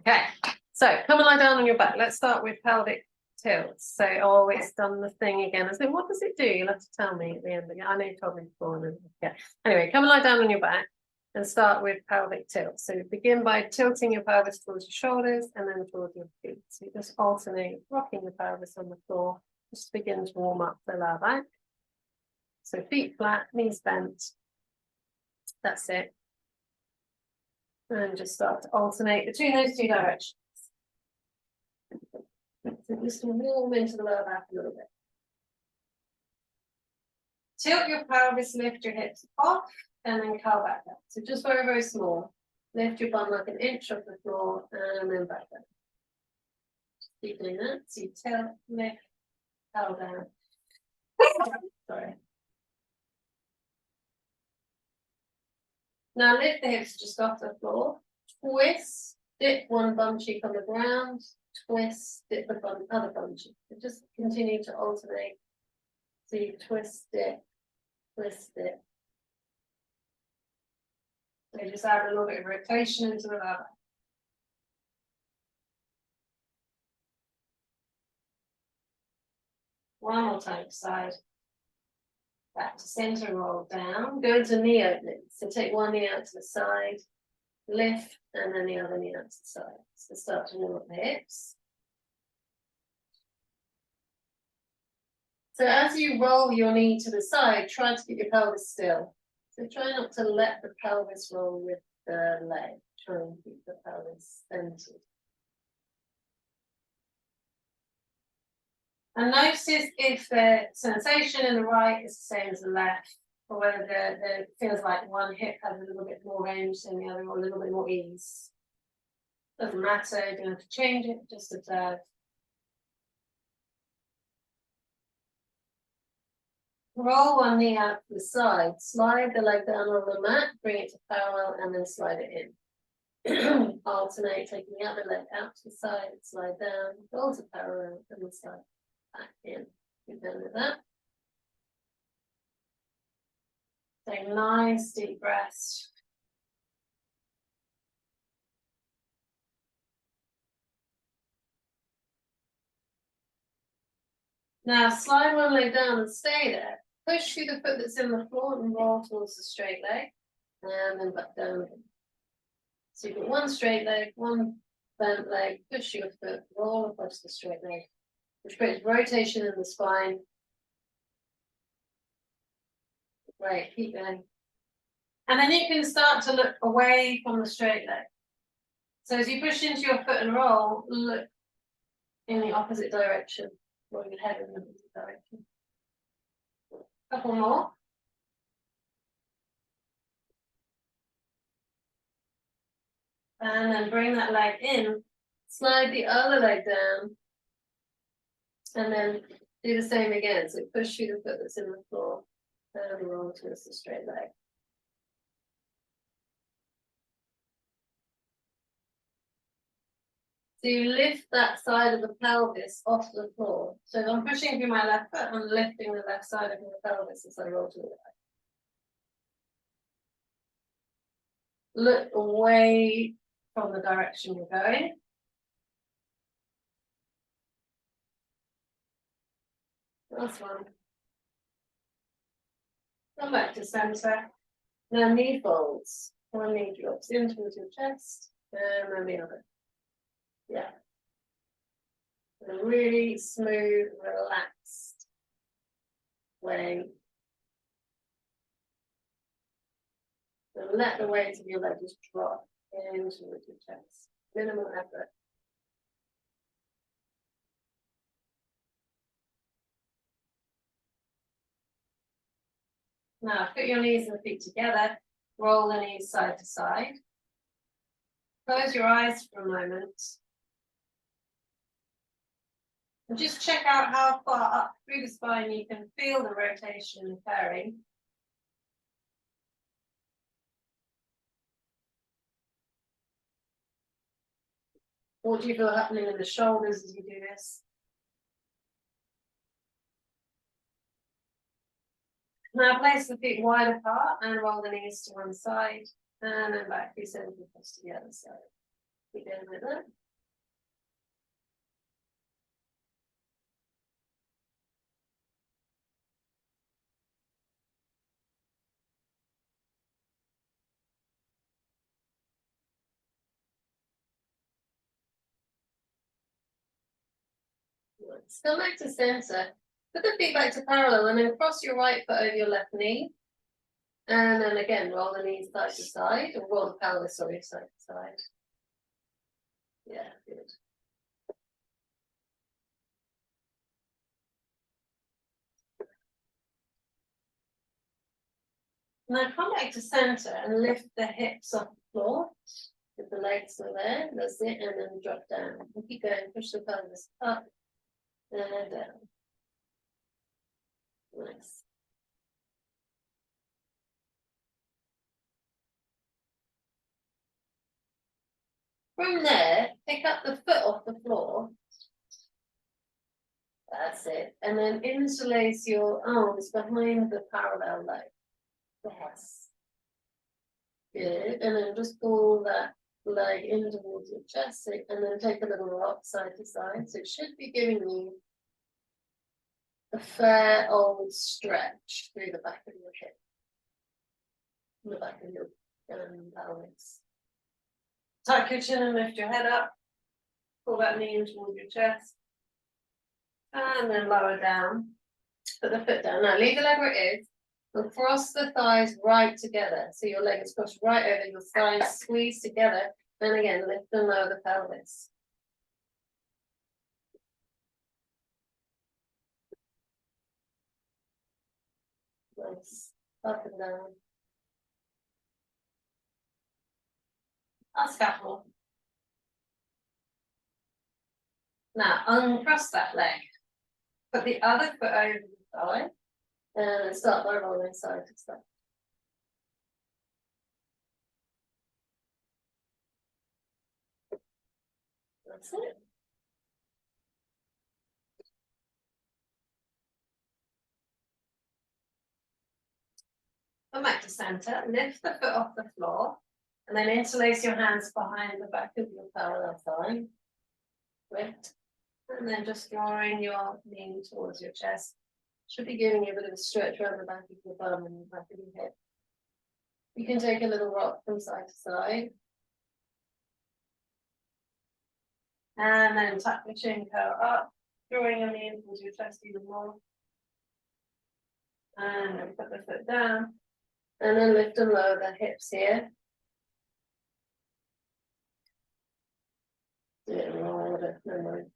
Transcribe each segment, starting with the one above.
Okay, so come and lie down on your back. Let's start with pelvic tilts. So, oh, it's done the thing again. I said, what does it do? You'll have to tell me at the end again. I know you told me before. Yeah. Anyway, come and lie down on your back and start with pelvic tilt. So begin by tilting your pelvis towards your shoulders and then towards your feet. So you just alternate rocking the pelvis on the floor. Just begin to warm up the lower back. So feet flat, knees bent. That's it. And just start to alternate between those two directions. So just warm into the lower back a little bit. Tilt your pelvis, lift your hips off, and then curl back up. So just very, very small. Lift your bum like an inch off the floor, and then back up. Just keep doing that. So you tilt, lift, curl down. Sorry. Now lift the hips just off the floor. Twist, dip one bum cheek on the ground. Twist, dip the other bum cheek. So just continue to alternate. So you twist it, twist it. So just add a little bit of rotation into the lower. One more time, side. Back to center, roll down. Go into knee opening. So take one knee out to the side, lift, and then the other knee out to the side. So start to warm up the hips. So as you roll your knee to the side, try to keep your pelvis still. So try not to let the pelvis roll with the leg. Try and keep the pelvis centered. And notice if the sensation in the right is the same as the left, or whether it feels like one hip has a little bit more range than the other, or a little bit more ease. Doesn't matter, you don't have to change it, just observe. Roll one knee out to the side, slide the leg down on the mat, bring it to parallel, and then slide it in. Alternate, taking the other leg out to the side, slide down, roll to parallel, and then slide back in. Keep going with that. Take a nice deep breath. Now slide one leg down and stay there. Push through the foot that's in the floor and roll towards the straight leg. And then back down again. So you've got one straight leg, one bent leg, push your foot, roll across the straight leg, which creates rotation in the spine. Great, keep going. And then you can start to look away from the straight leg. So as you push into your foot and roll, look in the opposite direction, roll your head in the opposite direction. Couple more. And then bring that leg in, slide the other leg down, and then do the same again. So push through the foot that's in the floor and roll towards the straight leg. So you lift that side of the pelvis off the floor. So if I'm pushing through my left foot, I'm lifting the left side of the pelvis as I roll to the right. Look away from the direction you're going. Last one. Come back to center. Now knee folds. One knee drops in towards your chest, and then the other. Yeah. A really smooth, relaxed way. And let the weight of your leg just drop into your chest. Minimal effort. Now put your knees and feet together. Roll the knees side to side. Close your eyes for a moment. And just check out how far up through the spine you can feel the rotation occurring. What do you feel happening in the shoulders as you do this? Now place the feet wide apart and roll the knees to one side and then back through center across to the other side. Keep going with it. Still back to center. Put the feet back to parallel and then cross your right foot over your left knee. And then again, roll the knees side to side, or roll the pelvis, sorry, side to side. Yeah, good. Now come back to center and lift the hips off the floor. With the legs are there, that's it, and then drop down. And keep going, push the pelvis up and down. Nice. From there, pick up the foot off the floor. That's it. And then interlace your arms behind the parallel leg. Yes. Good. And then just pull that leg in towards your chest, and then take a little rock side to side. So it should be giving you a fair old stretch through the back of your hip, the back of your pelvis. Tuck your chin and lift your head up. Pull that knee in towards your chest. And then lower down. Put the foot down. Now leave the leg where it is. And cross the thighs right together. So your leg is crossed right over, your thighs squeeze together. Then again, lift and lower the pelvis. Nice. Up and down. I'll scaffold. Now uncross that leg. Put the other foot over the thigh. And start by rolling side to side. That's it. Come back to center, lift the foot off the floor, and then interlace your hands behind the back of your parallel thigh. Lift, and then just drawing your knee towards your chest. Should be giving you a bit of a stretch around the back of your bum and the back of your hip. You can take a little rock from side to side. And then tuck the chin, curl up, drawing your knee towards your chest even more. And then put the foot down. And then lift and lower the hips here. Do it in the wrong order, no mind.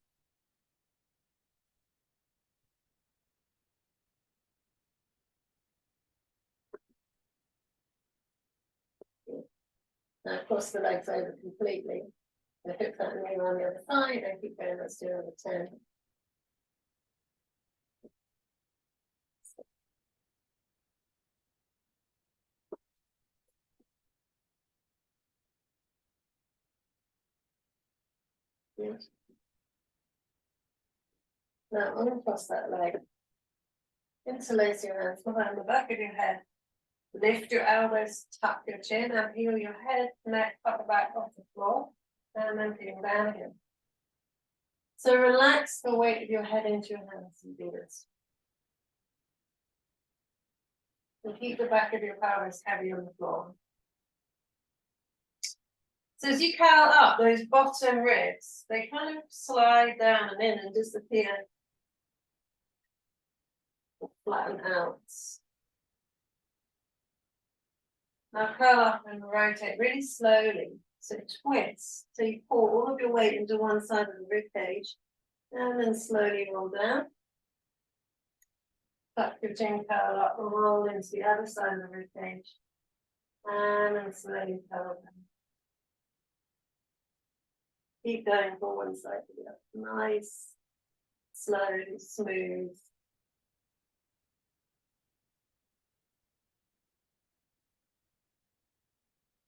Now cross the legs over completely. The hip flat knee on the other side and keep going, let's do another 10. Good. Now uncross that leg. Interlace your hands behind the back of your head. Lift your elbows, tuck your chin, and peel your head, neck, up back off the floor, and then peel down again. So relax the weight of your head into your hands and do this. And keep the back of your pelvis heavy on the floor. So as you curl up, those bottom ribs, they kind of slide down and in and disappear. Or flatten out. Now curl up and rotate really slowly. So twist. So you pour all of your weight into one side of the rib cage and then slowly roll down. Tuck your chin, curl up and roll into the other side of the rib cage. And then slowly curl down. Keep going from one side to the other. Nice, slow, smooth.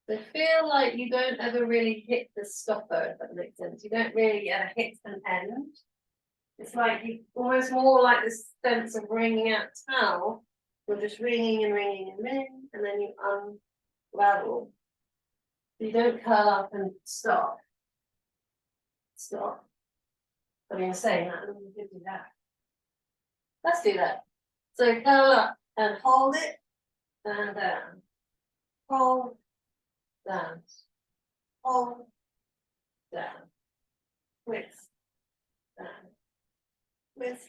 They feel like you don't ever really hit the stopper, if that makes sense. You don't really ever hit an end. It's like you almost more like this sense of wringing out towel. You're just wringing and wringing and wringing, and then you unravel. You don't curl up and stop. stop. I mean, saying that, we could do that. Let's do that. So curl up and hold it, and down. Hold, down. Hold, down. Twist, down. Twist,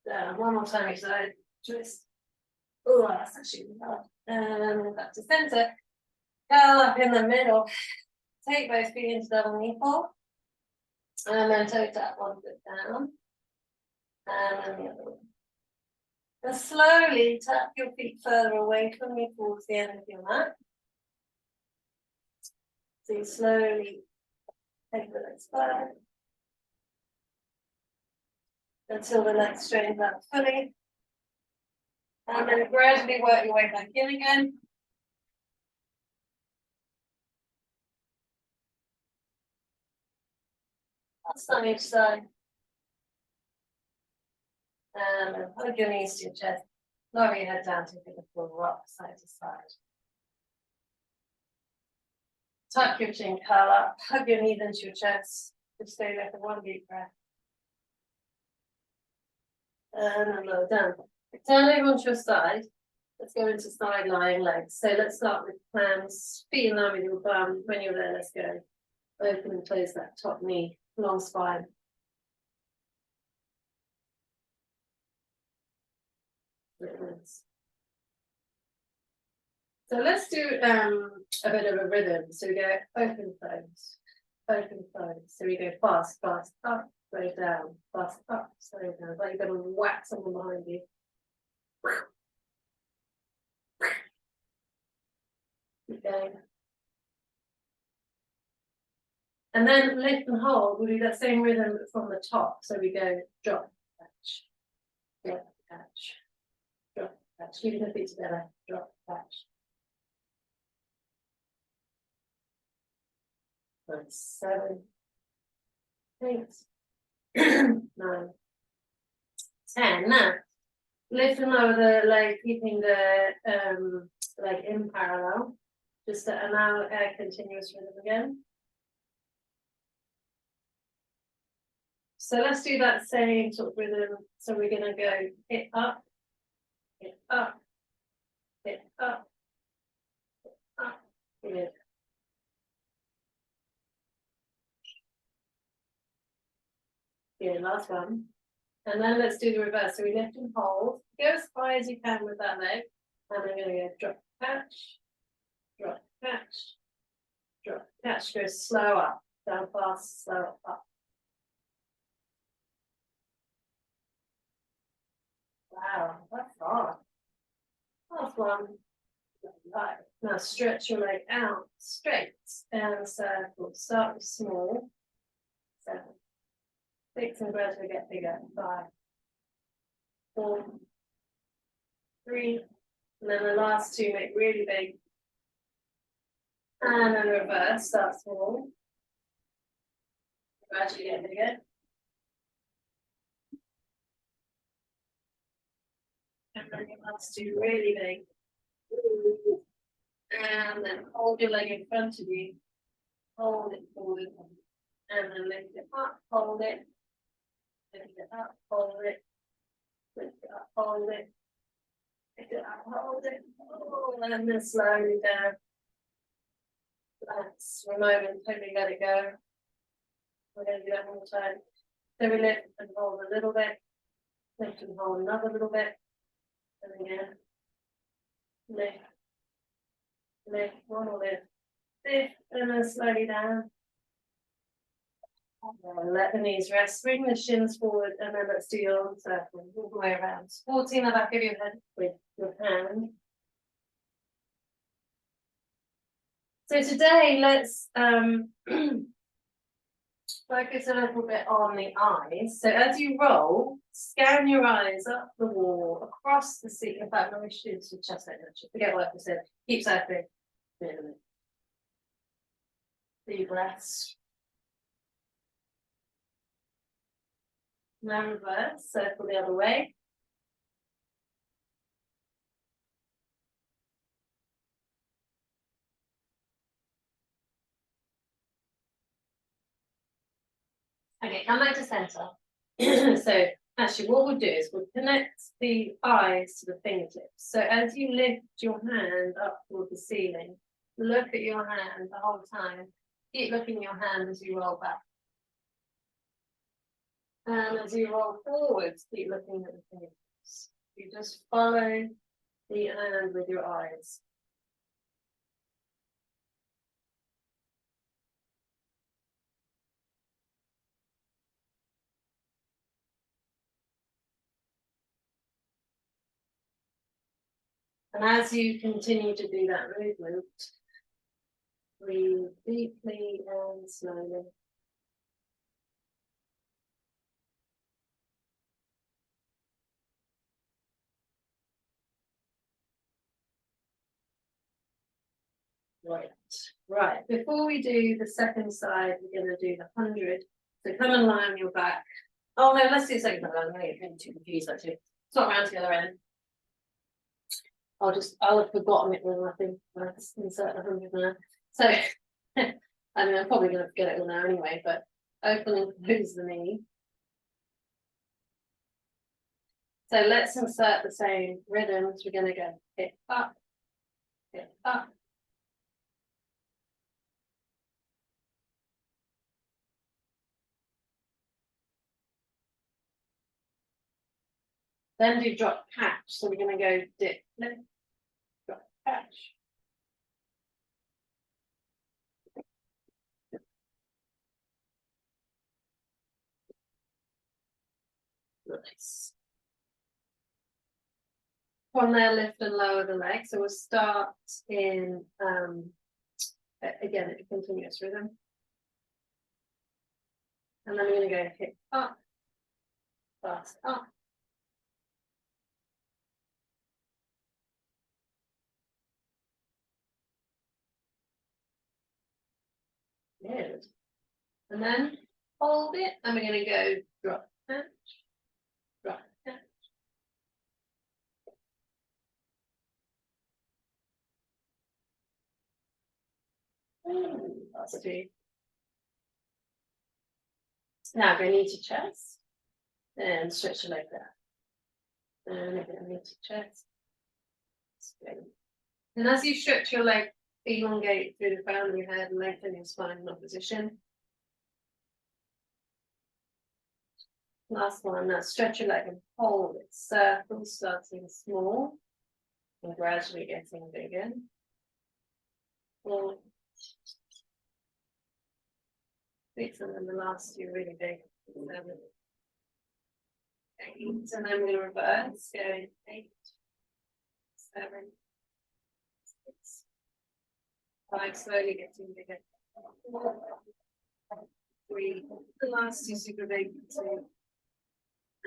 down. One more time each side. Twist. Oh, that's actually hard. And back to center. Curl up in the middle. Take both feet into double knee fold. And then toe tap one foot down. And then the other one. And slowly tap your feet further away from you towards the end of your mat. So you slowly take the legs forward until the legs straighten out fully. And then gradually work your way back in again. That's on each side. And then hug your knees to your chest. Lower your head down to the full rock side to side. Tuck your chin, curl up, hug your knees into your chest. Just stay there for one deep breath. And then lower down. Turn over onto your side. Let's go into side lying legs. So let's start with plants, feet in line with your bum. When you're there, let's go. Open and close that top knee, long spine. So let's do a bit of a rhythm. So we go open, close, open, close. So we go fast, fast, up, slow down, fast, up, slow down. Like you're going to whack someone behind you. Keep going. And then lift and hold. We'll do that same rhythm from the top. So we go drop, catch, drop, catch, drop, catch. Keeping the feet together, drop, catch. 7, 8, 9, 10. Now, lift and lower the leg, keeping the leg in parallel. Just to allow a continuous rhythm again. So let's do that same sort of rhythm. So we're going to go hip up, hip up, hip up, hip up, good. Good, last one. And then let's do the reverse. So we lift and hold. Go as high as you can with that leg. And I'm going to go drop, catch, drop, catch, drop, catch. Go slow up, down fast, slow up. Wow, that's hard. Last one. Right. Now stretch your leg out straight and circle. Start with small. 7, 6, and gradually get bigger. 5, 4, 3, and then the last 2 make really big. And then reverse, start small. Gradually get bigger. And then your last 2 really big. And then hold your leg in front of you. Hold it forward. And then lift it up, hold it. Lift it up, hold it. Lift it up, hold it. Lift it up, hold it. Oh, and then slowly down. Relax for a moment, totally let it go. We're going to do that one more time. So we lift and hold a little bit. Lift and hold another little bit. And again. Lift. Lift, one more lift. Lift, and then slowly down. And let the knees rest. Bring the shins forward, and then let's do your arm circle all the way around. 14 the back of your head with your hand. So today, let's focus a little bit on the eyes. So as you roll, scan your eyes up the wall, across the seat. In fact, we should do chest open. Forget what I said. Keep circling. Deep breaths. Now reverse, circle the other way. Okay, come back to center. So actually what we'll do is we'll connect the eyes to the fingertips. So as you lift your hand up toward the ceiling, look at your hand the whole time. Keep looking at your hand as you roll back. And as you roll forwards, keep looking at the fingertips. You just follow the hand with your eyes. And as you continue to do that movement, breathe deeply and slowly. Right, right. Before we do the second side, we're going to do the 100. So come and lie on your back. Oh no, let's do the second side. I'm getting too confused actually. Swap around to the other end. I'll have forgotten it when I think when I insert the 100 now. So, I mean, I'm probably going to forget it all now anyway, but open and close the knee. So let's insert the same rhythms. We're going to go hip up, hip up. Then do drop catch. So we're going to go dip, lift, drop catch. Nice. From there, lift and lower the leg. So we'll start in, again, a continuous rhythm. And then we're going to go hip up, fast up. Good. And then hold it, and we're going to go drop catch, drop catch. That's two. Now go knee to chest, and stretch your leg there. And again, knee to chest. And as you stretch your leg, elongate through the crown of your head and lengthen your spine in opposition. Last one, now stretch your leg and hold it. Circle, starting small and gradually getting bigger. 4, 6, and then the last two really big. 7, 8, and then we're going to reverse, going 8, 7, 6, 5, slowly getting bigger. 4, 3, the last two super big, 2.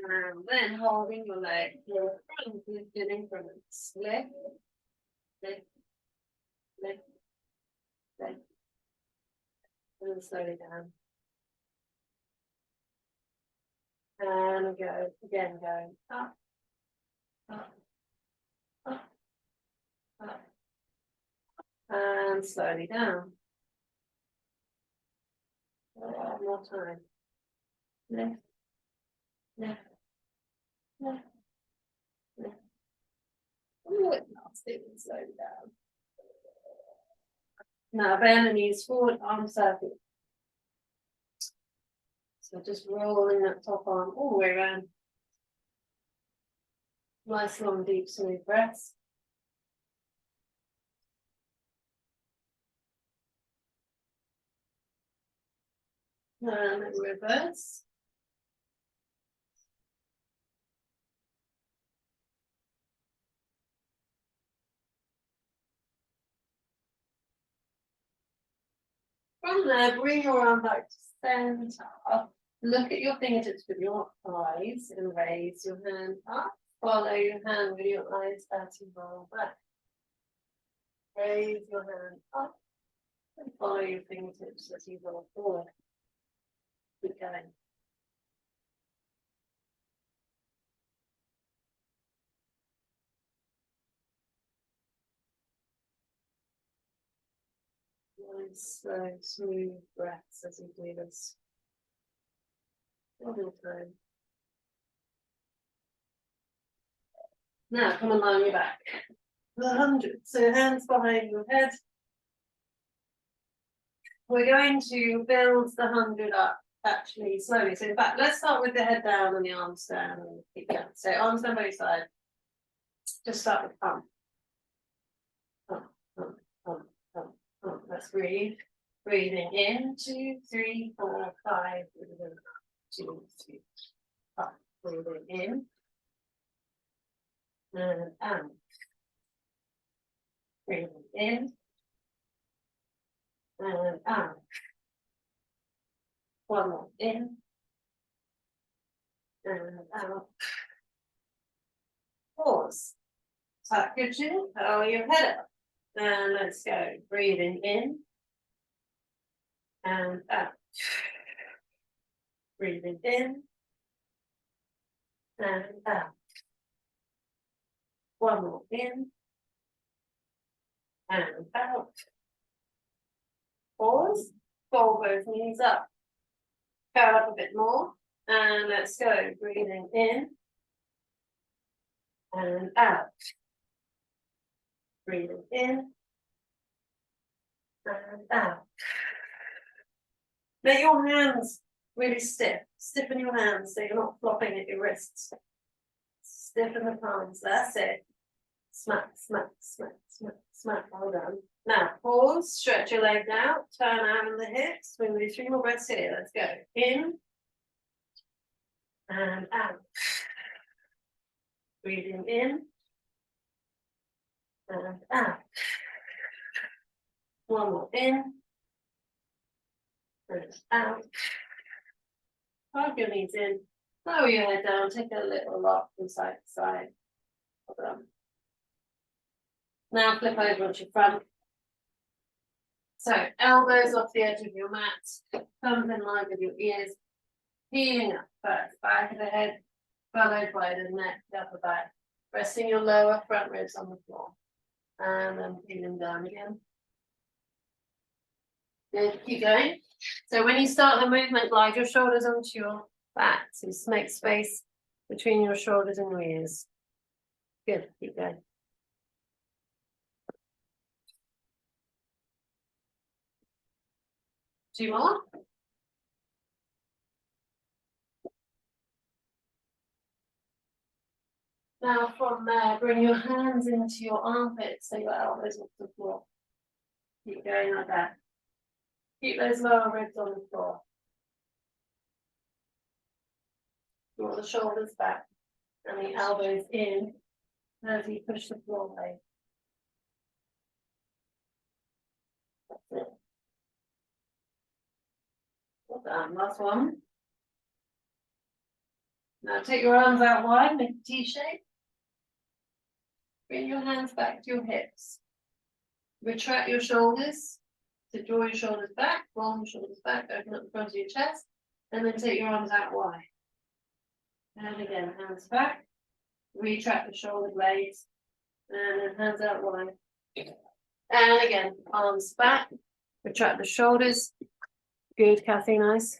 And then holding your leg, your front lifted increments. Lift, lift, lift, lift. And then slowly down. And go, again, going up, up, up, up. And slowly down. One more time. Lift, lift, lift, lift. Oh, it's not sticking, slowly down. Now bend the knees forward, arm circle. So just rolling that top arm all the way around. Nice long, deep, smooth breaths. And then reverse. From there, bring your arm back to center. Look at your fingertips with your eyes and raise your hand up. Follow your hand with your eyes as you roll back. Raise your hand up and follow your fingertips as you roll forward. Keep going. Nice, slow, smooth breaths as you do this. One more time. Now come and lie on your back. 100. So hands behind your head. We're going to build the 100 up actually slowly. So in fact, let's start with the head down and the arms down and keep going. So arms down both sides. Just start with pump. Pump, pump, pump, pump, pump. Let's breathe. Breathing in, 2, 3, 4, 5. Breathing up, 2, 3, up. Breathing in. And out. Breathing in. And out. One more in. And out. Pause. Tuck your chin, curl your head up. And let's go. Breathing in. And out. Breathing in. And out. One more in. And out. Pause. Fold both knees up. Curl up a bit more. And let's go. Breathing in. And out. Breathing in. And out. Make your hands really stiff. Stiffen your hands so you're not flopping at your wrists. Stiffen the palms. That's it. Smack, smack, smack, smack, smack. Well done. Now pause, stretch your legs out, turn out in the hips. We're going to do 3 more breaths here. Let's go. In and out. Breathing in and out. One more in and out. Plug your knees in, lower your head down, take a little rock from side to side. Well done. Now flip over onto your front. So elbows off the edge of your mat, thumbs in line with your ears, peeling up first, back of the head, followed by the neck, the upper back, resting your lower front ribs on the floor, and then peeling down again. Good, keep going. So when you start the movement, glide your shoulders onto your back, so just make space between your shoulders and your ears. Good, keep going. Two more. Now from there, bring your hands into your armpits so your elbows off the floor. Keep going like that. Keep those lower ribs on the floor. Draw the shoulders back and the elbows in as you push the floor away. That's it. Well done. Last one. Now take your arms out wide, make a T shape. Bring your hands back to your hips. Retract your shoulders. So draw your shoulders back, roll your shoulders back, open up the front of your chest, and then take your arms out wide. And again, hands back. Retract the shoulder blades, and then hands out wide. And again, arms back. Retract the shoulders. Good, Kathy, nice.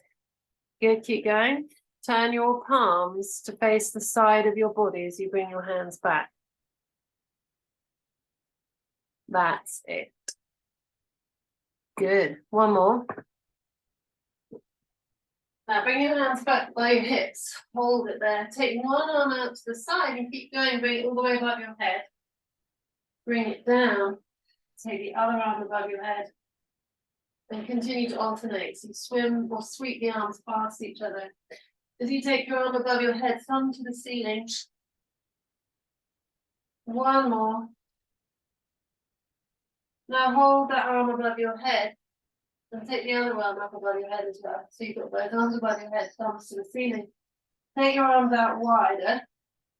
Good, keep going. Turn your palms to face the side of your body as you bring your hands back. That's it. Good. One more. Now bring your hands back by your hips. Hold it there. Take one arm out to the side and keep going. Bring it all the way above your head. Bring it down. Take the other arm above your head. And continue to alternate. So you swim or sweep the arms past each other. As you take your arm above your head, thumb to the ceiling. One more. Now hold that arm above your head and take the other arm up above your head as well. So you've got both arms above your head, thumbs to the ceiling. Take your arms out wider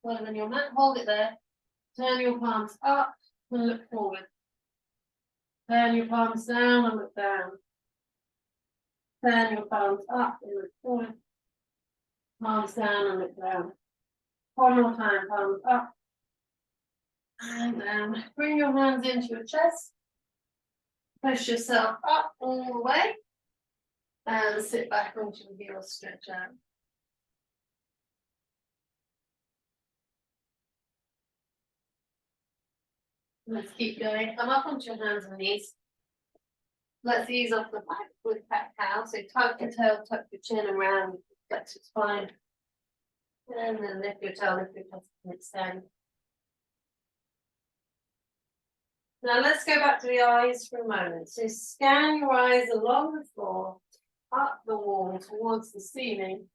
than your mat. Hold it there. Turn your palms up and look forward. Turn your palms down and look down. Turn your palms up and look forward. Palms down and look down. One more time, palms up and down. Bring your hands into your chest. Push yourself up all the way and sit back onto your heels, stretch out. Let's keep going. Come up onto your hands and knees. Let's ease off the back with cat cow. So tuck your tail, tuck your chin around, flex your spine. And then lift your tail, lift your chest and extend. Now let's go back to the eyes for a moment. So scan your eyes along the floor, up the wall towards the ceiling.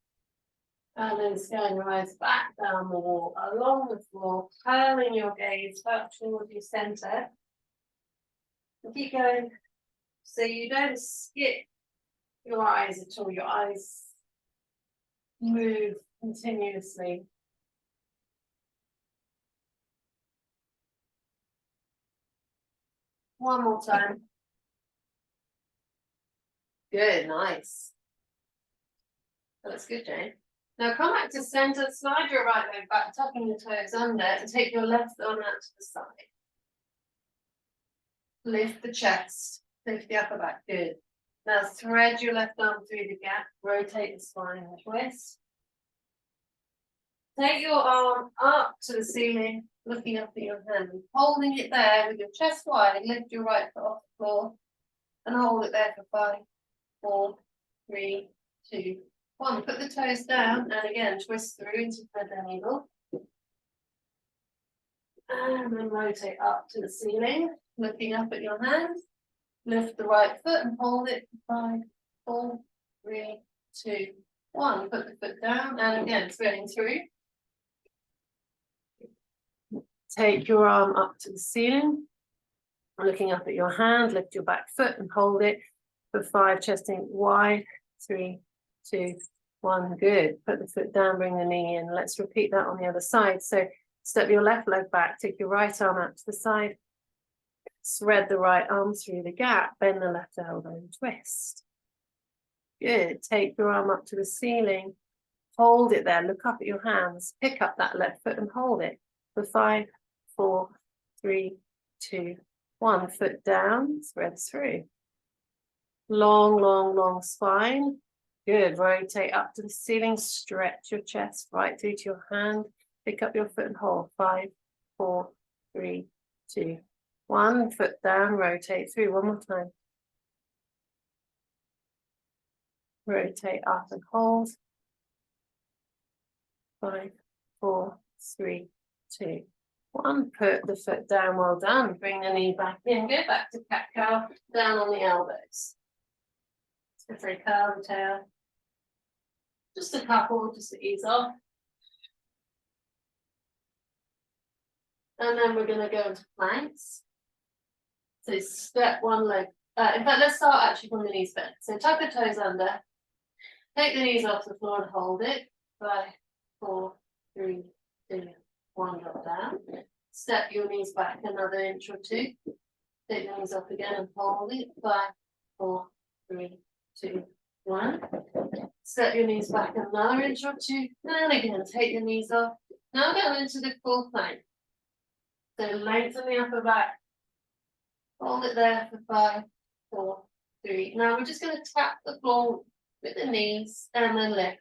And then scan your eyes back down the wall, along the floor, curling your gaze back towards your center. And keep going. So you don't skip your eyes at all. Your eyes move continuously. One more time. Good, nice. That's good, Jane. Now come back to center, slide your right leg back, tucking your toes under, and take your left arm out to the side. Lift the chest, lift the upper back, good. Now thread your left arm through the gap, rotate the spine and twist. Take your arm up to the ceiling, looking up at your hand, holding it there with your chest wide, lift your right foot off the floor, and hold it there for 5, 4, 3, 2, 1. Put the toes down, and again, twist through into thread the needle. And then rotate up to the ceiling, looking up at your hand. Lift the right foot and hold it for 5, 4, 3, 2, 1. Put the foot down, and again, threading through. Take your arm up to the ceiling, looking up at your hand, lift your back foot and hold it for 5, chesting wide, 3, 2, 1, good. Put the foot down, bring the knee in. Let's repeat that on the other side. So step your left leg back, take your right arm out to the side, thread the right arm through the gap, bend the left elbow and twist. Good, take your arm up to the ceiling, hold it there, look up at your hands, pick up that left foot and hold it for 5, 4, 3, 2, 1. Foot down, thread through. Long, long, long spine. Good. Rotate up to the ceiling, stretch your chest right through to your hand. Pick up your foot and hold. 5, 4, 3, 2, 1. Foot down, rotate through. One more time. Rotate up and hold. 5, 4, 3, 2, 1. Put the foot down, well done. Bring the knee back in. Go back to cat cow, down on the elbows. So for a curl the tail. Just a couple, just to ease off. And then we're going to go into planks. So step one leg. In fact, let's start actually from the knees bent. So tuck the toes under. Take the knees off the floor and hold it. 5, 4, 3, 2, 1. Drop down. Step your knees back another inch or 2. Take the knees up again and hold it. 5, 4, 3, 2, 1. Step your knees back another inch or 2. And again, take your knees off. Now go into the full plank. So lengthen the upper back. Hold it there for 5, 4, 3. Now we're just going to tap the floor with the knees and then lift.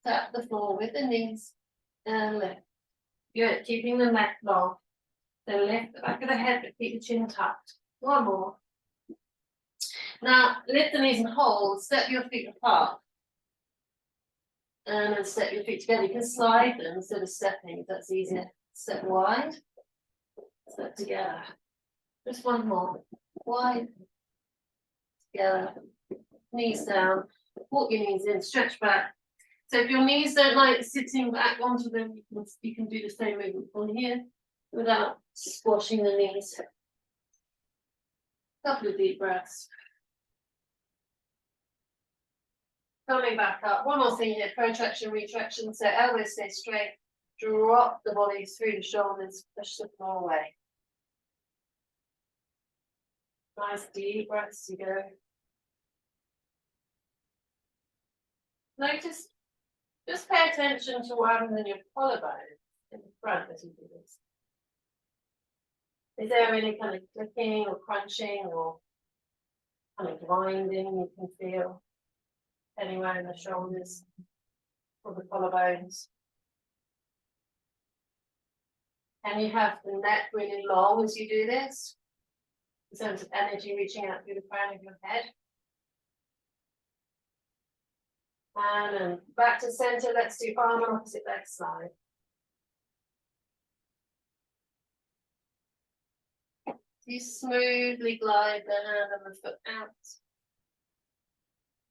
Tap the floor with the knees and lift. Good. Keeping the neck long. Then lift the back of the head, but keep the chin tucked. One more. Now lift the knees and hold. Step your feet apart. And then step your feet together. You can slide them instead of stepping if that's easier. Step wide. Step together. Just one more. Wide. Together. Knees down. Walk your knees in. Stretch back. So if your knees don't like sitting back onto them, you can do the same movement from here without squashing the knees. Couple of deep breaths. Coming back up. One more thing here, protraction, retraction. So elbows stay straight. Drop the body through the shoulders. Push the floor away. Nice deep breaths to go. Notice, just pay attention to what happens in your collarbone in the front as you do this. Is there any kind of clicking or crunching or kind of grinding you can feel anywhere in the shoulders or the collarbones? And you have the neck really long as you do this, in terms of energy reaching out through the crown of your head. And then back to center, let's do arm and opposite leg slide. You smoothly glide the hand and the foot out.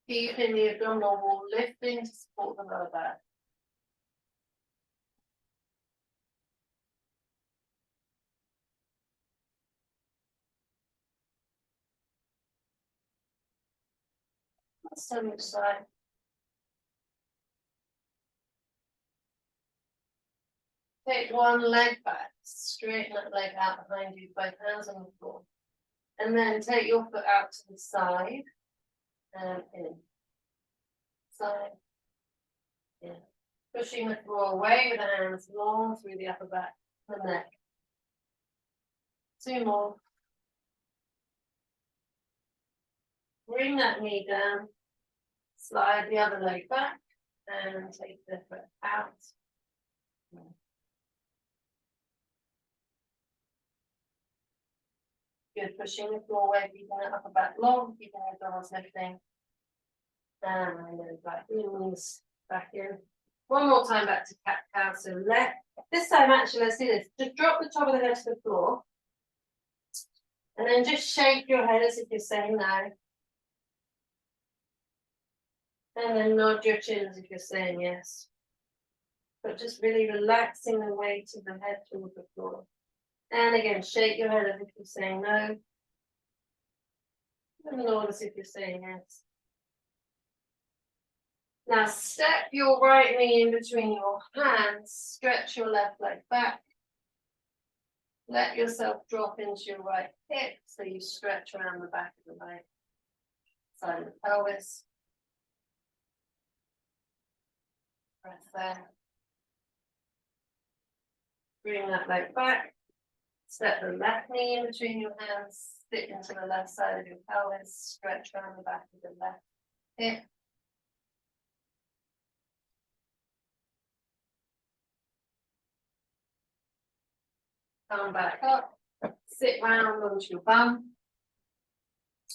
Keeping the abdominal wall lifting to support the lower back. Stomach side. Take one leg back, straighten that leg out behind you, both hands on the floor. And then take your foot out to the side and in. Side, in. Pushing the floor away with the hands long through the upper back and the neck. 2 more. Bring that knee down, slide the other leg back, and take the foot out. Good, pushing the floor away, keeping the upper back long, keeping the abdominals lifting. And then back knees back in. One more time back to cat cow. So this time actually let's do this. Just drop the top of the head to the floor. And then just shake your head as if you're saying no. And then nod your chin as if you're saying yes. But just really relaxing the weight of the head toward the floor. And again, shake your head as if you're saying no. And nod as if you're saying yes. Now step your right knee in between your hands, stretch your left leg back. Let yourself drop into your right hip so you stretch around the back of the right side of the pelvis. Breath there. Bring that leg back. Step the left knee in between your hands, stick into the left side of your pelvis, stretch around the back of the left hip. Come back up, sit round onto your bum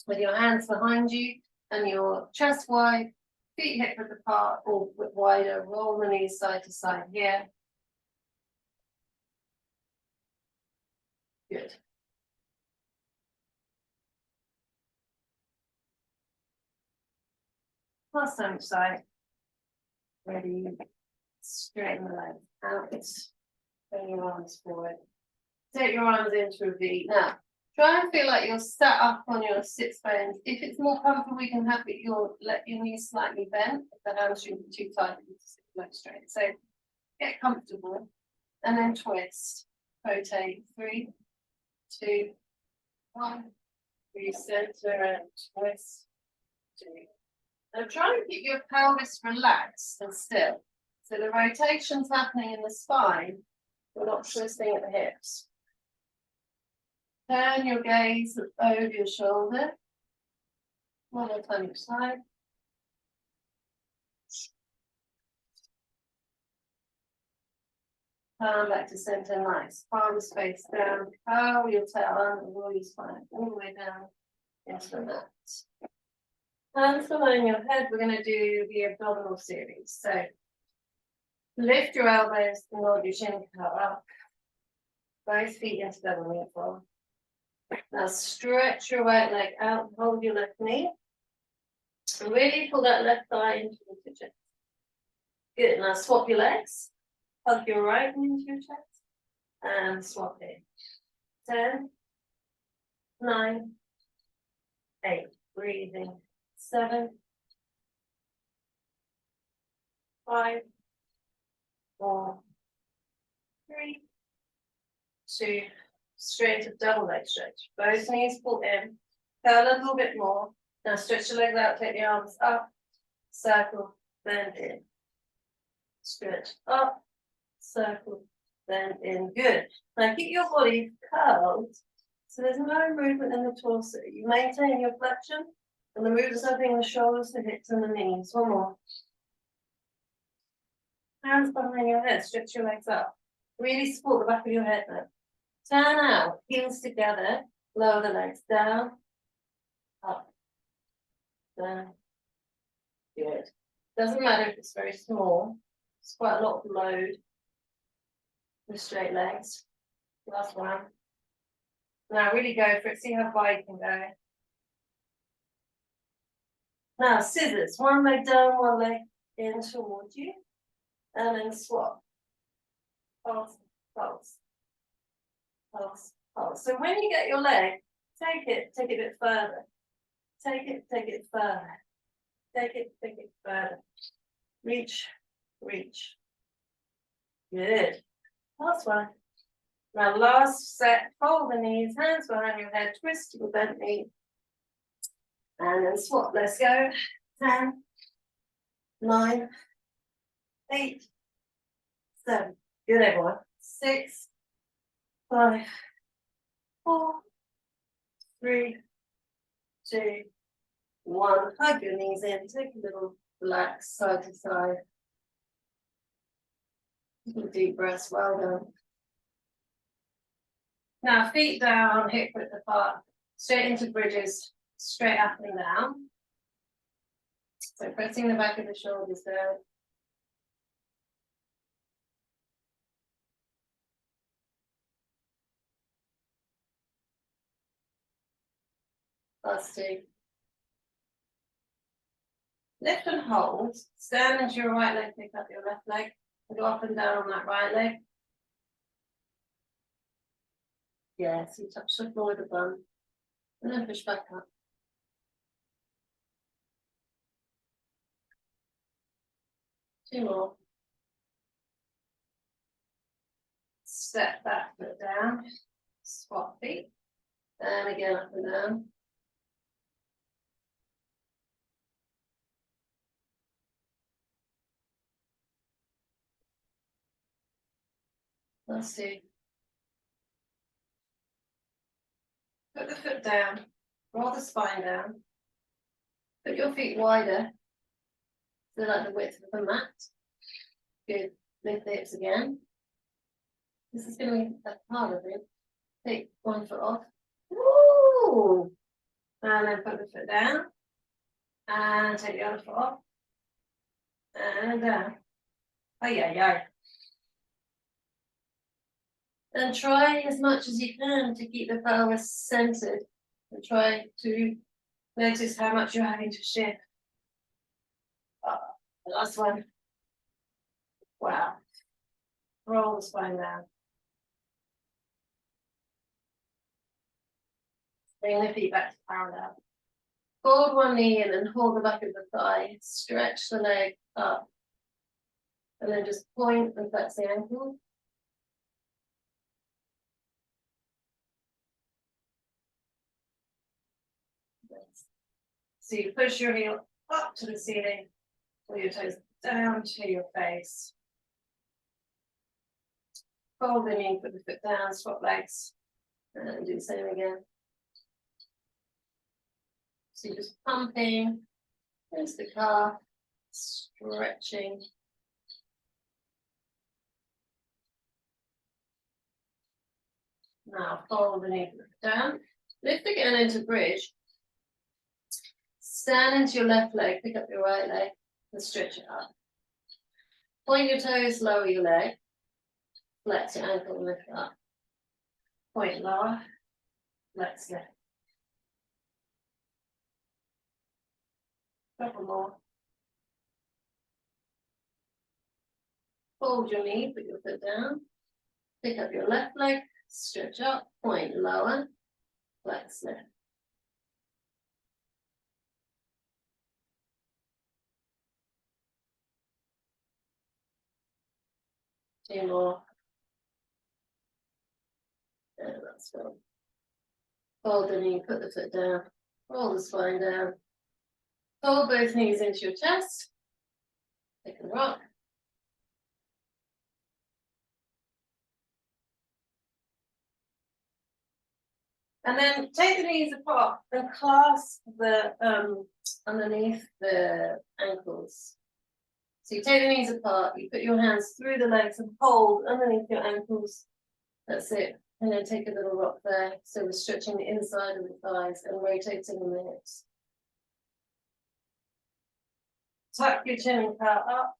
with your hands behind you and your chest wide, feet hip width apart or a bit wider, roll the knees side to side here. Good. Last time side. Ready, straighten the legs out, bring your arms forward. Take your arms into a V. Now, try and feel like you're sat up on your sits bones. If it's more comfortable, we can have it, let your knees slightly bent. If the hamstring is too tight, you just sit bones straight. So get comfortable and then twist. Rotate. 3, 2, 1. Recenter and twist. 2. Now try and keep your pelvis relaxed and still. So the rotation's happening in the spine. We're not twisting at the hips. Turn your gaze over your shoulder. One more time each side. Come back to center, nice. Palms face down. Curl your tail under, roll your spine all the way down into the mat. Hands behind your head, we're going to do the abdominal series. So lift your elbows and nod your chin curl up. Both feet into double knee fold. Now stretch your right leg out, hold your left knee. And really pull that left thigh into the chest. Good, now swap your legs. Hug your right knee into your chest. And swap it. 10, 9, 8. Breathing. 7, 5, 4, 3, 2. Straight into double leg stretch. Both knees pull in. Curl a little bit more. Now stretch the legs out, take the arms up, circle, bend in. Stretch up, circle, bend in. Good. Now keep your body curled so there's no movement in the torso. You maintain your flexion and the movements happening in the shoulders, the hips, and the knees. One more. Hands behind your head, stretch your legs up. Really support the back of your head there. Turn out, heels together, lower the legs down, up, down. Good. Doesn't matter if it's very small, it's quite a lot of load. The straight legs. Last one. Now really go for it, see how far you can go. Now scissors, one leg down, one leg in towards you, and then swap. Pulse, pulse, pulse, pulse. So when you get your leg, take it a bit further. Take it further. Take it further. Reach, reach. Good. Last one. Now last set, fold the knees, hands behind your head, twist your bent knee. And then swap, let's go. 10, 9, 8, 7. Good everyone. 6, 5, 4, 3, 2, 1. Hug your knees in, take a little relax side to side. Deep breaths, well done. Now feet down, hip width apart, straight into bridges, straight up and down. So pressing the back of the shoulders down. Last 2. Lift and hold, stand into your right leg, pick up your left leg, and go up and down on that right leg. Yes, you touch the floor with the bum, and then push back up. Two more. Step that foot down, swap feet, and again up and down. Last 2. Put the foot down, roll the spine down. Put your feet wider, so like the width of the mat. Good. Lift the hips again. This is going to be harder, I think. Take one foot off. Woo! And then put the foot down. And take the other foot off. And down. Oh, yeah. And try as much as you can to keep the pelvis centered. And try to notice how much you're having to shift. The last one. Wow. Roll the spine down. Bring the feet back to parallel. Fold one knee in and hold the back of the thigh. Stretch the leg up. And then just point and flex the ankle. So you push your heel up to the ceiling, pull your toes down to your face. Fold the knee, put the foot down, swap legs, and then do the same again. So you're just pumping into the calf, stretching. Now fold the knee, put the foot down, lift again into bridge. Stand into your left leg, pick up your right leg, and stretch it up. Point your toes, lower your leg. Flex your ankle and lift up. Point lower, flex lift. Couple more. Fold your knee, put your foot down. Pick up your left leg, stretch up, point lower, flex lift. Two more. And that's good. Fold the knee, put the foot down, roll the spine down. Fold both knees into your chest. Pick and rock. And then take the knees apart and clasp the underneath the ankles. So you take the knees apart, you put your hands through the legs and hold underneath your ankles. That's it. And then take a little rock there. So we're stretching the inside of the thighs and rotating the hips. Tuck your chin and curl up.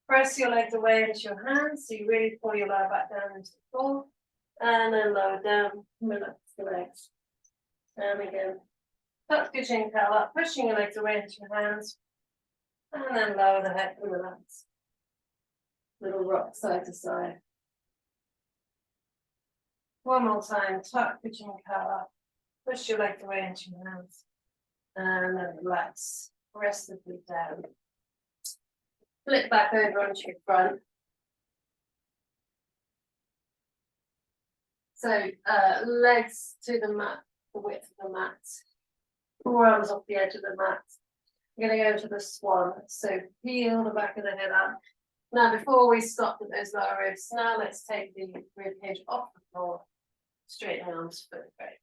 Press your legs away into your hands. So you really pull your lower back down into the floor. And then lower down, relax the legs. And again. Tuck your chin, curl up, pushing your legs away into your hands. And then lower the head and relax. Little rock side to side. One more time, tuck your chin, curl up, push your legs away into your hands. And then relax, rest the feet down. Flip back over onto your front. So legs to the mat, the width of the mat. Forearms off the edge of the mat. We're going to go to the swan. So peel the back of the head up. Now, before we stop with those lower ribs, now let's take the rib cage off the floor. Straighten the arms, foot right.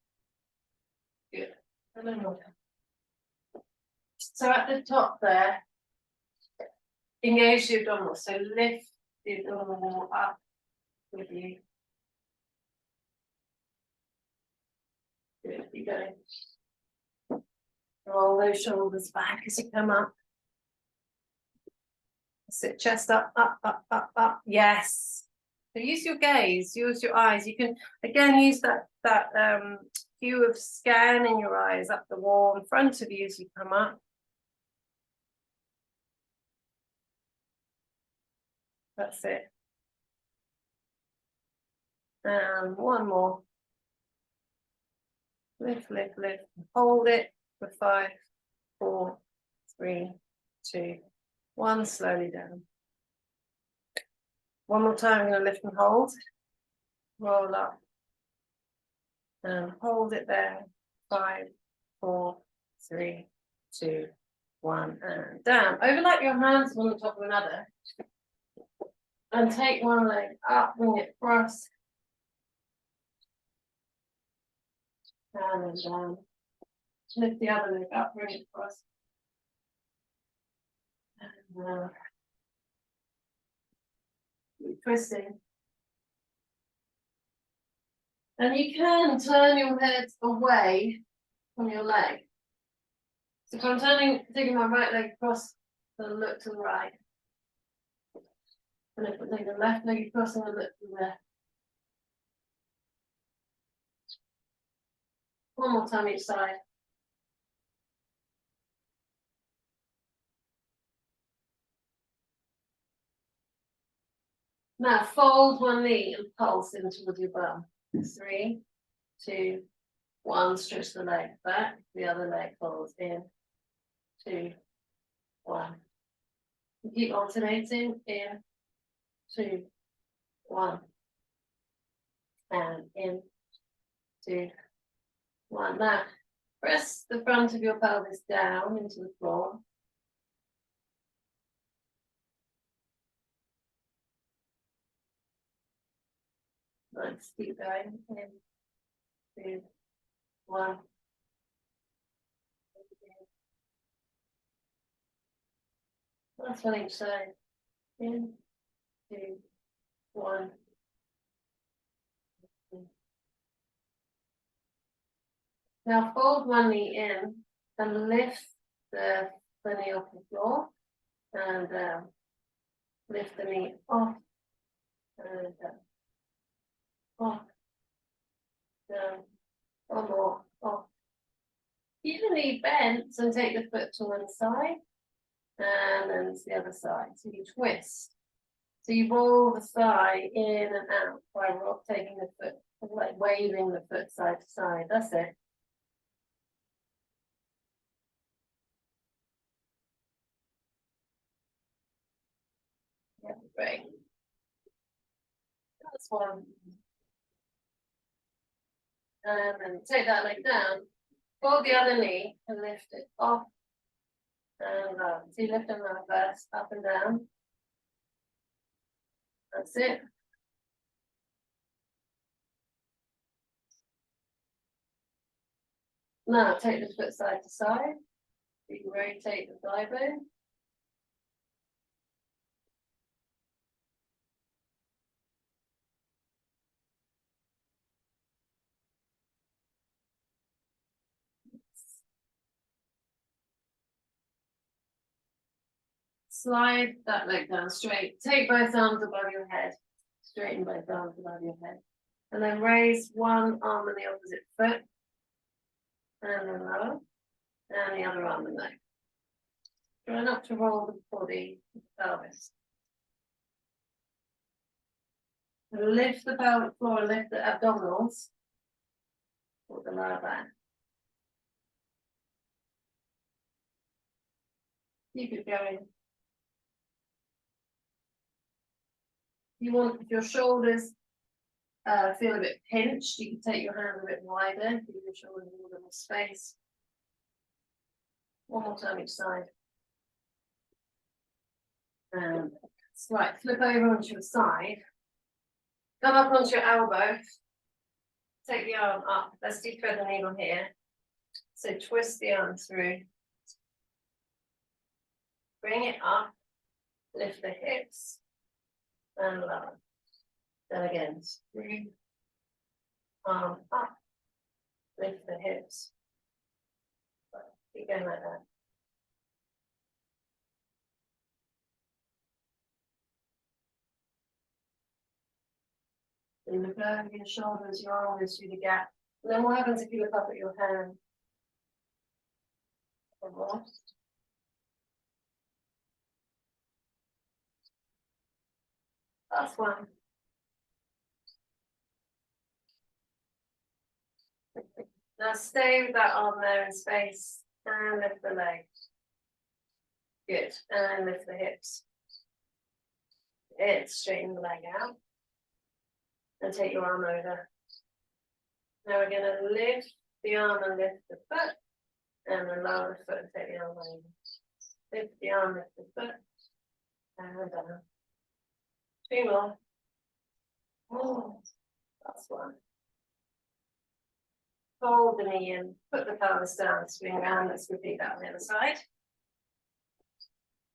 Good. And then more down. So at the top there, engage the abdominals. So lift the abdominal wall up with you. Good. Keep going. Roll those shoulders back as you come up. Sit chest up, up, up, up, up. Yes. So use your gaze, use your eyes. You can again use that view of scan in your eyes up the wall in front of you as you come up. That's it. And one more. Lift, lift, lift. Hold it for 5, 4, 3, 2, 1. Slowly down. One more time, I'm going to lift and hold. Roll up. And hold it there. 5, 4, 3, 2, 1. And down. Overlap your hands one on top of another. And take one leg up, bring it across. And then down. Lift the other leg up, bring it across. And down. Keep twisting. And you can turn your head away from your leg. So if I'm taking my right leg across, then look to the right. And if I take the left leg across, and I look to the left. One more time each side. Now fold one knee and pulse in towards your bum. 3, 2, 1. Stretch the leg back. The other leg folds in. 2, 1. Keep alternating. In. 2, 1. And in. 2, 1. Now press the front of your pelvis down into the floor. Nice. Keep going. In. 2, 1. Last one each side. In. 2, 1. Now fold one knee in and lift the knee off the floor, and lift the knee off and off, down, one more, off. Keep the knee bent and take the foot to one side, and then to the other side. So you twist. So you roll the thigh in and out by taking the foot, like waving the foot side to side. That's it. Yeah, great. That's one. And then take that leg down. Fold the other knee and lift it off and so you lift them out first, up and down. That's it. Now take the foot side to side. You can rotate the thigh bone. slide that leg down straight. Take both arms above your head. Straighten both arms above your head. And then raise one arm on the opposite foot. And then lower. And the other arm and leg. Try not to roll the body, the pelvis. Lift the pelvic floor, lift the abdominals. Or the lower back. Keep it going. You want, if your shoulders feel a bit pinched, you can take your hand a bit wider, give your shoulders a little more space. One more time each side. And right, flip over onto your side. Come up onto your elbow. Take the arm up. Let's do thread the needle here. So twist the arm through. Bring it up. Lift the hips. And lower. Then again, through. Arm up. Lift the hips. Keep going like that. You look over your shoulders, your arm goes through the gap. And then what happens if you look up at your hand? Last one. Now stay with that arm there in space and lift the legs. Good. And lift the hips. Good. Straighten the leg out. And take your arm over. Now we're going to lift the arm and lift the foot. And then lower the foot and take the arm over. Lift the arm, lift the foot. And down. Two more. Oh, that's one. Hold the knee in, put the pelvis down, swing around. Let's repeat that on the other side.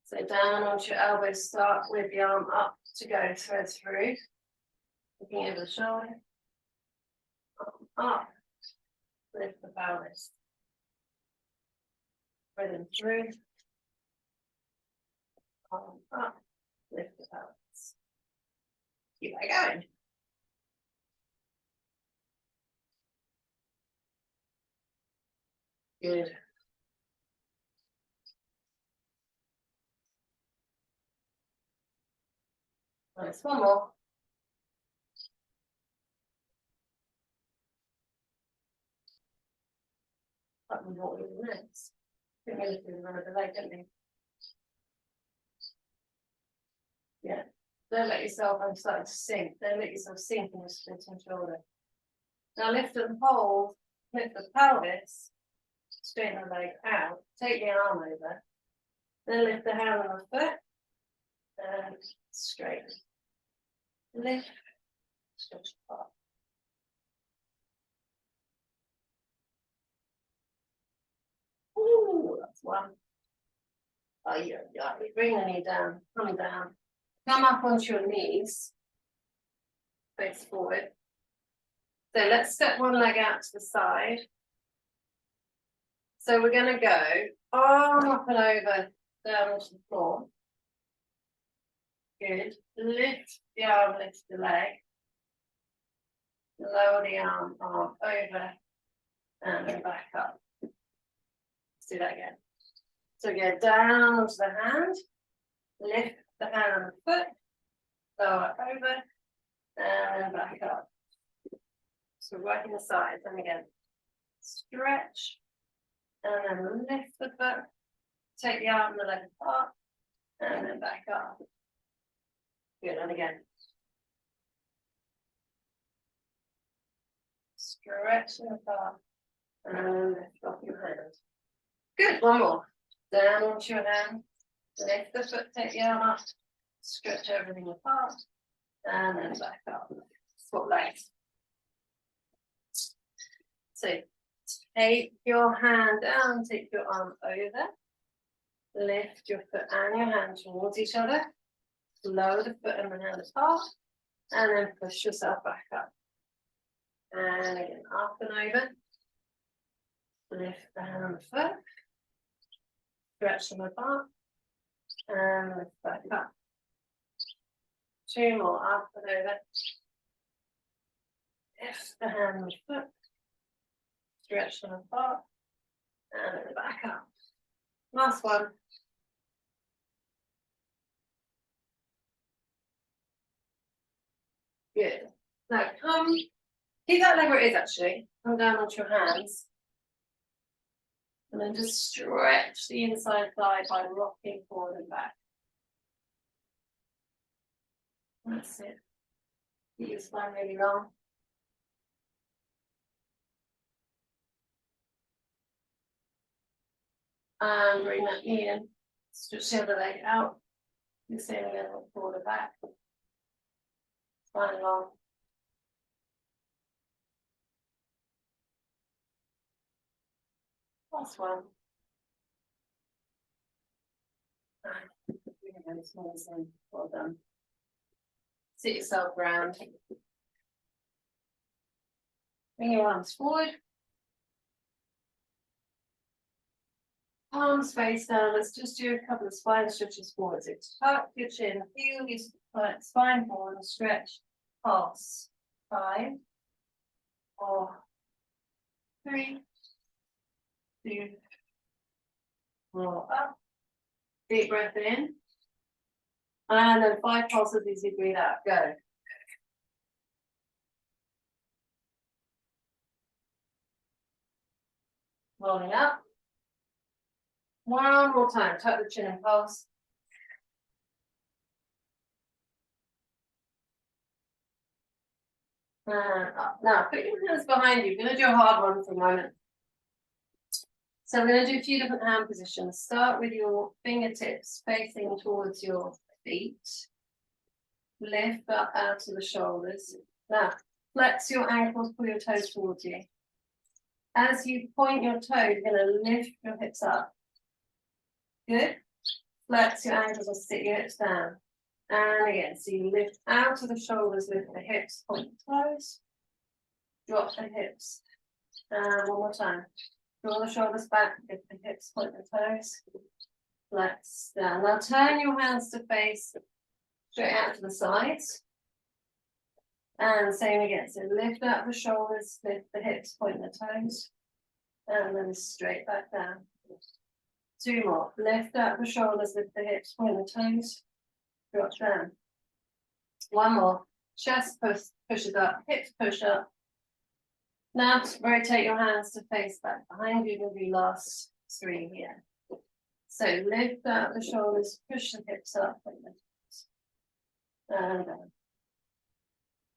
So down onto your elbows, start with the arm up to go, thread through. Looking over the shoulder. Arm up. Lift the pelvis. Threading through. Arm up. Lift the pelvis. Keep that going. Good. Nice, one more. What we do next? We're going to do the run of the leg, don't we? Yeah. Don't let yourself, I'm starting to sink. Don't let yourself sink in your split and shoulder. Now lift and hold, lift the pelvis, straighten the leg out, take the arm over, then lift the hand on the foot, and straighten. Lift, stretch apart. Ooh, that's one. Oh, yeah. Bring the knee down, come down. Come up onto your knees, face forward. So let's step one leg out to the side. So we're going to go arm up and over, down onto the floor. Good. Lift the arm, lift the leg. Lower the arm over, and then back up. Let's do that again. So go down onto the hand, lift the hand on the foot, lower over, and then back up. So working the sides, and again, stretch, and then lift the foot, take the arm and the leg apart, and then back up. Good, and again. Stretch and apart, and lift off your hand. Good, one more. Down onto your hand, lift the foot, take the arm up, stretch everything apart, and then back up. Swap legs. So take your hand down, take your arm over, lift your foot and your hand towards each other, lower the foot and the hand apart, and then push yourself back up. And again, up and over, lift the hand and the foot, stretch them apart, And lift back up. 2 more, up and over. Lift the hand and foot. Stretch them apart. And back up. Last one. Good. Now come, keep that leg where it is actually. Come down onto your hands. And then just stretch the inside thigh by rocking forward and back. That's it. Keep your spine really long. And bring that knee in. Stretch the other leg out. The same again, rock forward and back. Spine long. Last one. Well done. Sit yourself round. Bring your arms forward. Palms face down. Let's just do a couple of spine stretches forward. So tuck your chin, feel your spine forward and stretch. Pulse. 5, 4, 3, 2, roll up. Deep breath in. And then 5 pulses as you breathe out. Go. Rolling up. One more time. Tuck the chin and pulse. And up. Now put your hands behind you. We're going to do a hard one for a moment. So we're going to do a few different hand positions. Start with your fingertips facing towards your feet. Lift up out to the shoulders. Now, flex your ankles, pull your toes towards you. As you point your toes, you're going to lift your hips up. Good. Flex your ankles and sit your hips down. And again, so you lift out to the shoulders, lift the hips, point the toes. Drop the hips. And one more time. Draw the shoulders back, lift the hips, point the toes. Flex down. Now turn your hands to face straight out to the sides. And same again. So lift up the shoulders, lift the hips, point the toes. And then straight back down. 2 more. Lift up the shoulders, lift the hips, point the toes. Drop down. 1 more. Chest pushes up, hips push up. Now rotate your hands to face back behind you. Will be last 3 here. So lift out the shoulders, push the hips up, and down.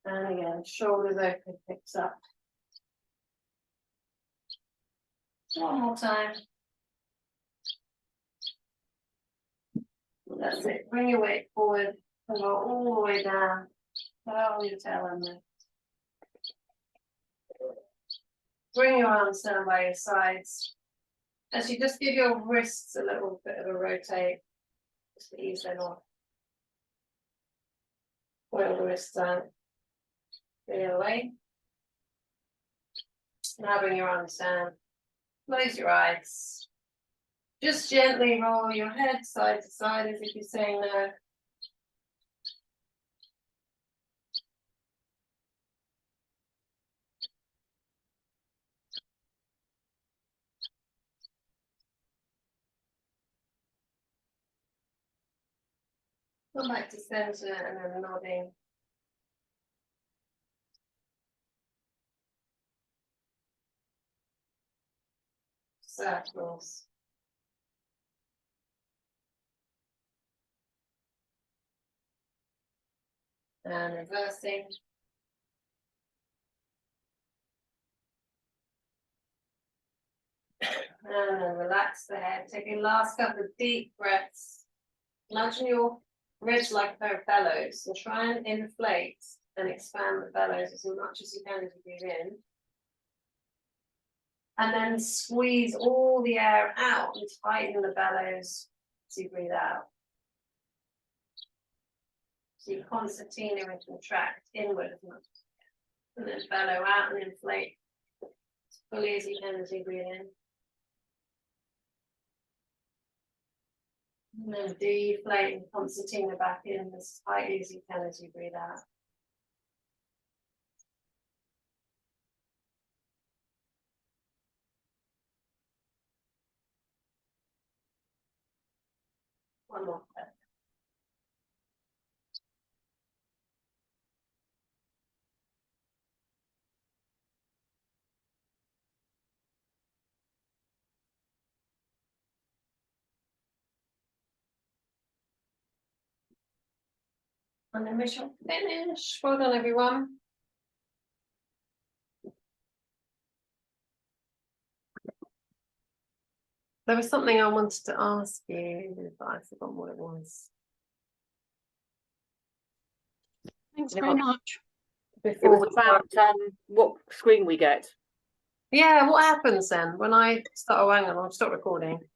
And again, shoulders open, hips up. 1 more time. That's it. Bring your weight forward and go all the way down. Curl your tail under. Bring your arms down by your sides. As you just give your wrists a little bit of a rotate, just to ease them off. Coil the wrists down. The other way. Now bring your arms down. Close your eyes. Just gently roll your head side to side as if you're saying no. Come back to center and then nodding. Circles. And reversing. And then relax the head. Take a last couple of deep breaths. Imagine your ribs like a pair of bellows. So try and inflate and expand the bellows as much as you can as you breathe in. And then squeeze all the air out and tighten the bellows as you breathe out. So your concertina will contract inward as much as you can. And then bellow out and inflate as fully as you can as you breathe in. And then deflate and concertina back in as tightly as you can as you breathe out. One more breath. And then we shall finish. Well done, everyone. There was something I wanted to ask you, but I forgot what it was. Thanks very much. It Before was about what screen we get. yeah, what happens then when I start? Oh, hang on, I'll stop recording.